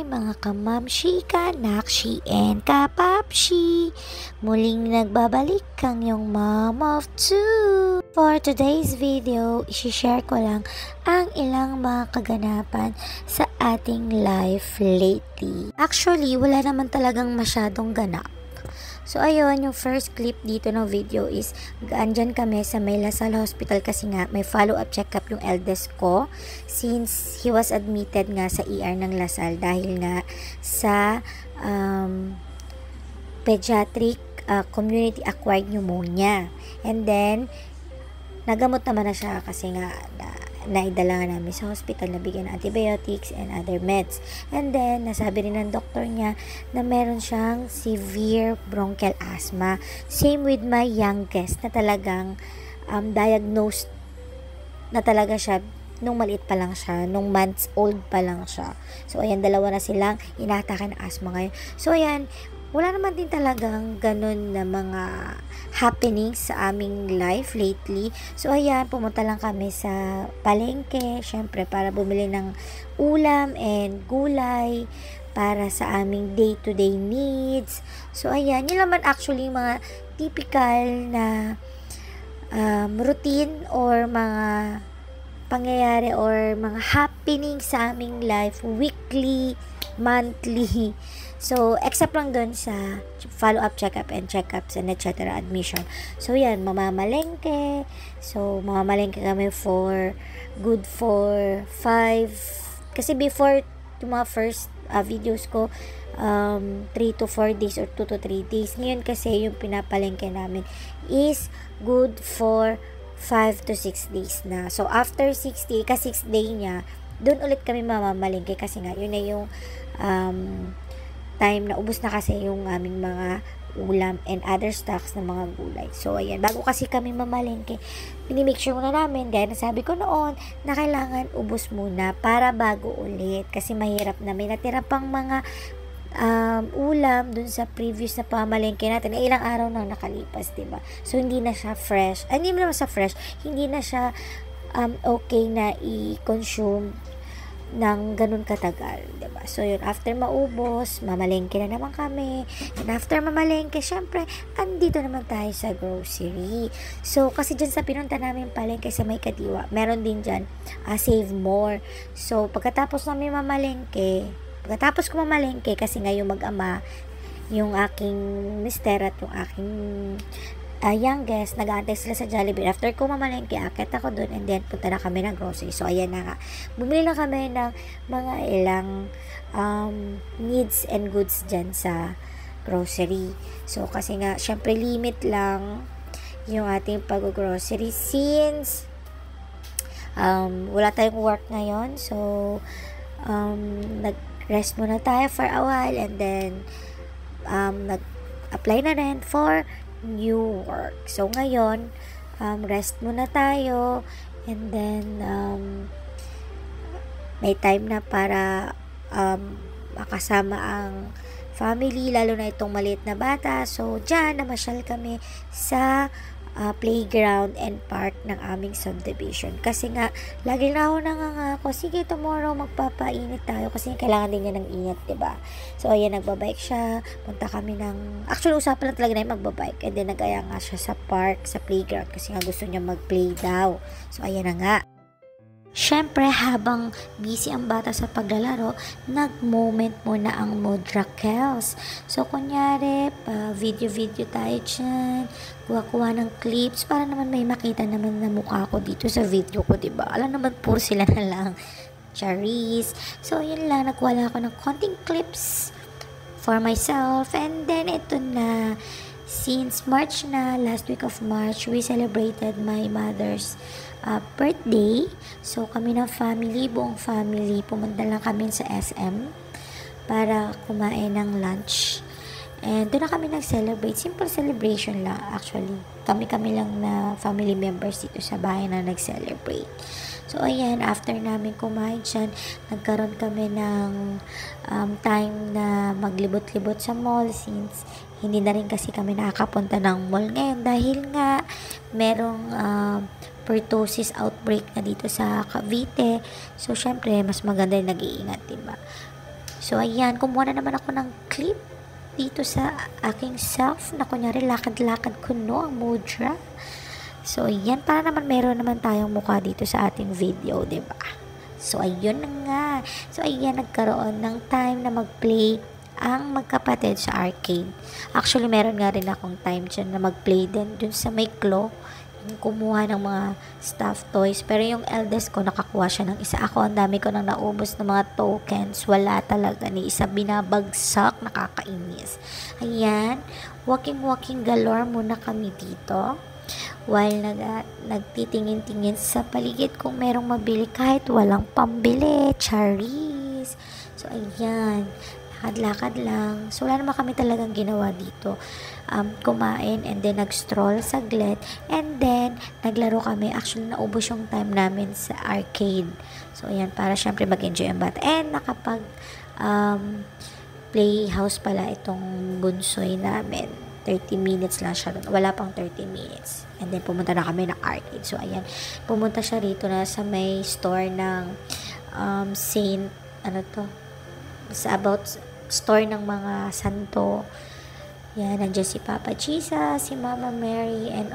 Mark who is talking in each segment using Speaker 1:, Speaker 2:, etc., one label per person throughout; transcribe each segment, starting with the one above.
Speaker 1: mga kamamshi, kanakshi, and kapapshi. Muling nagbabalik ang iyong mom of two. For today's video, isishare ko lang ang ilang mga kaganapan sa ating life lately. Actually, wala naman talagang masyadong ganap. So, ayun, yung first clip dito ng video is, andyan kami sa may Lasal Hospital kasi nga, may follow-up check-up yung eldest ko since he was admitted nga sa ER ng Lasal dahil nga sa pediatric community-acquired pneumonia. And then, nagamot naman na siya kasi nga, naidala namin sa hospital na bigyan ng antibiotics and other meds. And then, nasabi rin ng doktor niya na meron siyang severe bronchial asthma. Same with my youngest na talagang diagnosed na talaga siya nung maliit pa lang siya, nung months old pa lang siya. So, ayan, dalawa na silang inatake ng asthma ngayon. So, ayan, wala naman din talagang ganun na mga happenings sa aming life lately. So, ayan, pumunta lang kami sa palengke, syempre, para bumili ng ulam and gulay para sa aming day-to-day needs. So, ayan, yun naman actually mga typical na routine or mga pangyayari or mga happening sa aming life weekly, monthly. So, except lang dun sa follow-up check-up and check-ups and etc. admission. So, yan, mamamalengke. So, mamamalengke kami for good for 5. Kasi before, yung mga first videos ko, 3 to 4 days or 2 to 3 days. Ngayon kasi, yung pinapalengke namin is good for 5 to 6 days na. So, after 6 day, ka-6 day niya, dun ulit kami mamamalengke kasi nga, yun na yung time na ubos na kasi yung aming mga ulam and other stocks ng mga gulay. So, ayan, bago kasi kami mamalengke, pinimake sure muna namin, gaya na sabi ko noon, na kailangan ubos muna para bago ulit. Kasi mahirap na may natira pang mga ulam dun sa previous na pamalengke natin. Ilang araw nang nakalipas, diba? So, hindi na siya fresh. Hindi naman sa fresh, hindi na siya okay na i-consume ng ganun katagal, diba? So, yun, after maubos, mamalengke na naman kami. And after mamalengke, syempre, andito naman tayo sa grocery. So, kasi dyan sa pinunta namin palengke sa may Kadiwa, meron din dyan, Save More. So, pagkatapos namin pagkatapos ko mamalengke, kasi nga yung mag-ama, yung aking mister at yung aking youngest, nag-aantay sila sa Jollibee. After ko mamalengke, akit ako dun and then punta na kami ng grocery. So, ayan na nga. Bumili lang kami ng mga ilang needs and goods dyan sa grocery. So, kasi nga, syempre limit lang yung ating pag-grocery since wala tayong work ngayon. So, nag-rest muna tayo for a while and then nag-apply na rin for new work. So, ngayon, rest muna tayo and then may time na para makasama ang family, lalo na itong maliit na bata. So, dyan, namasyal kami sa playground and park ng aming subdivision. Kasi nga, lagi na ako nangangako, sige, tomorrow magpapainit tayo kasi kailangan din niya ng init, diba? So, ayan, nagbabike siya. Punta kami actually, usapan lang talaga na yung magbabike. And then, nag-aya nga siya sa park, sa playground kasi nga gusto niya mag-play daw. So, ayan na nga. Syempre, habang busy ang bata sa paglalaro, nag-moment muna ang Modrakels. So, kunyari, video-video tayo dyan, kuha-kuha ng clips, para naman may makita naman na mukha ko dito sa video ko, diba? Alam naman, puro sila na lang. Charis. So, yun lang, nagkuha lang ako ng konting clips for myself. And then, ito na. Since March na, last week of March, we celebrated my mother's birthday. So, kami ng family, buong family, pumunta lang kami sa SM para kumain ng lunch. And doon na kami nag-celebrate. Simple celebration lang, actually. Kami-kami lang na family members dito sa bahay na nag-celebrate. So, ayan, after namin kumain dyan, nagkaroon kami ng time na maglibot-libot sa mall since hindi na rin kasi kami nakakapunta ng mall ngayon dahil nga merong pertussis outbreak na dito sa Cavite. So, syempre, mas maganda yung nag-iingat, diba? So, ayan, kumuha na naman ako ng clip dito sa aking self na kunyari lakad-lakad ko no ang mudra. So, ayan, para naman meron naman tayong mukha dito sa ating video, 'di ba? So, ayun na nga. So, ayan, nagkaroon ng time na mag-play ang magkapatid sa arcade. Actually, meron nga rin akong time dyan na mag-play din dun sa may claw, yung kumuha ng mga stuffed toys. Pero yung eldest ko, nakakuha siya ng isa. Ako, ang dami ko nang naubos ng mga tokens. Wala talaga ni isa, binabagsak, nakakainis. Ayan, walking galore muna kami dito. While nagtitingin-tingin sa paligid kung merong mabili kahit walang pambili, charis. So, ayan, lakad-lakad lang. So, wala naman kami talagang ginawa dito. Kumain and then nag-stroll saglit and then naglaro kami. Actually, naubos yung time namin sa arcade. So, ayan, para syempre mag-enjoy ang bata. And nakapag playhouse pala itong bunsoy namin. 30 minutes lang siya. Wala pang 30 minutes. And then, pumunta na kami ng arcade. So, ayan. Pumunta siya rito na sa may store ng Saint, ano to? Sa about store ng mga santo. Yan, nandiyan si Papa Jesus, si Mama Mary, and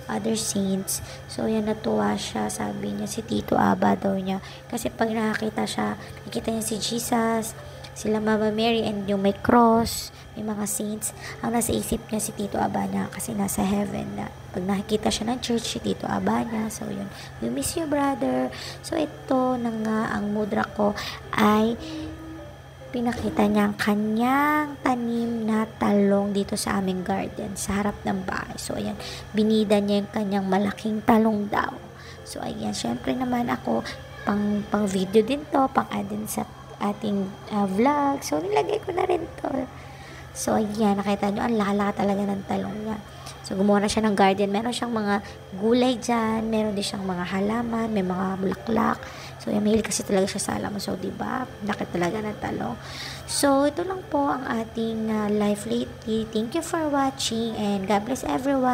Speaker 1: other saints. So, yan, natuwa siya. Sabi niya, si Tito Aba daw niya. Kasi pag nakakita siya, nakikita niya si Jesus, sila Mama Mary, and yung may cross, may mga saints. Ang nasa isip niya si Tito Aba niya kasi nasa heaven na. Pag nakikita siya ng church, si Tito Aba niya. So, yun. We miss you, brother. So, ito na nga ang mudra ko ay pinakita niya ang kanyang tanim na talong dito sa aming garden, sa harap ng bahay. So, ayan, binida niya yung kanyang malaking talong daw. So, ayan, syempre naman ako, pang video din to, pang add din sa ating vlog. So, nilagay ko na rin to. So, ayan, nakita nyo, ang laka talaga ng talong niya. So, gumawa na siya ng garden. Meron siyang mga gulay dyan. Meron din siyang mga halaman. May mga bulaklak. So, yan, mahilig kasi talaga siya sa halaman. So, diba? Laki talaga ng talong. So, ito lang po ang ating life lately. Thank you for watching and God bless everyone.